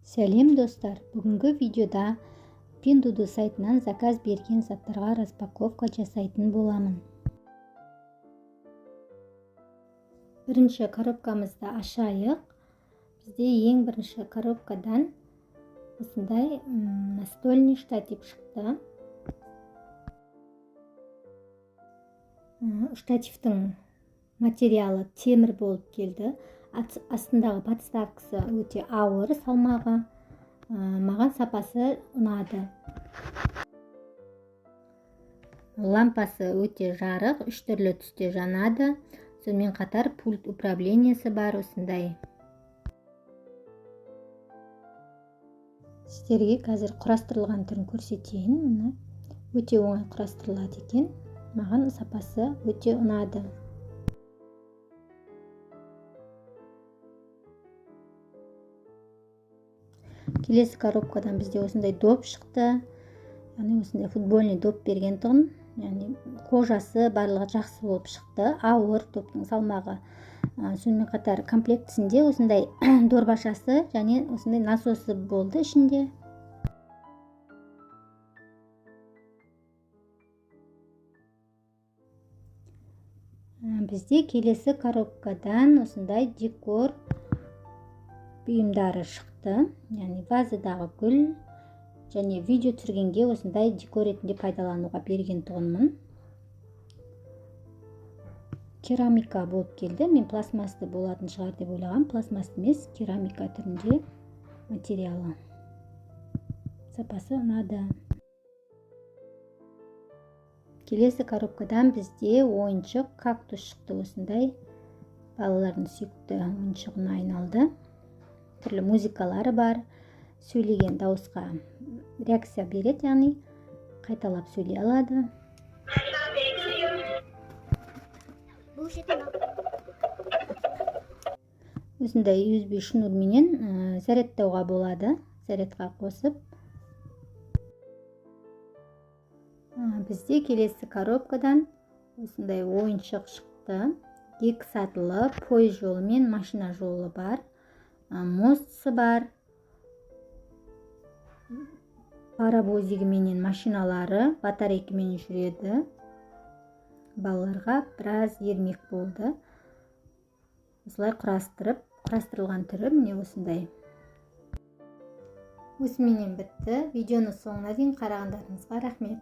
Сәлем достар, бүгінгі видеода Pinduoduo сайтынан заказ берген заттарға распаковка жасайтын боламын. Бірінші коробкамызды ашайық. Бізде ең бірінші коробкадан осындай настольный штатив шықты. Штативтің материалы темір болып келді. Астындағы подставкасы өте ауыр салмағы, маған сапасы ұнады. Лампасы өте жарық, 3 түрлі түсте жанады. Сонымен қатар пульт управлениесі бар осындай. Сіздерге қазір құрастырылған түрін көрсетейін. Өте оңай құрастырылады екен. Маған сапасы өте ұнады. Келесі коробкадан бізде осындай доп шықты. Яғни осындай футбольный доп берген тұғын. Яғни қожасы барлығы жақсы болып шықты. Ауыр топтың салмағы. Сонымен қатар комплектісінде осындай дорбашасы және осындай насосы болды ішінде. Бізде келесі коробкадан осындай декор бұйымдары шықты. Яғни вазадағы гүл және видео түсіргенге осындай декор ретінде пайдалануға берген тұғынмын. Керамика болып келді. Мен пластмасты болатын шығар деп ойлағам. Пластмасты емес, керамика түрінде материалы. Сапасы ұнады. Келесі коробкадан бізде ойыншық кактус шықты. Осындай балалардың сүйікті ойыншығына айналды. Түрлі музыкалары бар. Сөйлеген дауысқа реакция береді, яғни қайталап сөйлей алады. Осындай USB шнурменен зарядтауға болады. Зарядқа қосып. Бізде келесі коробкадан осындай ойыншық шықты. 2 сатылы пойыз жолы мен машина жолы бар. Мостысы бар. Паровозигі менен машиналары батарейкамен жүреді. Балаларға біраз ермек болды. Осылай құрастырылған түрі міне осындай. Осыменен бітті. Видеоны соңына дейін қарағандарыңызға рахмет.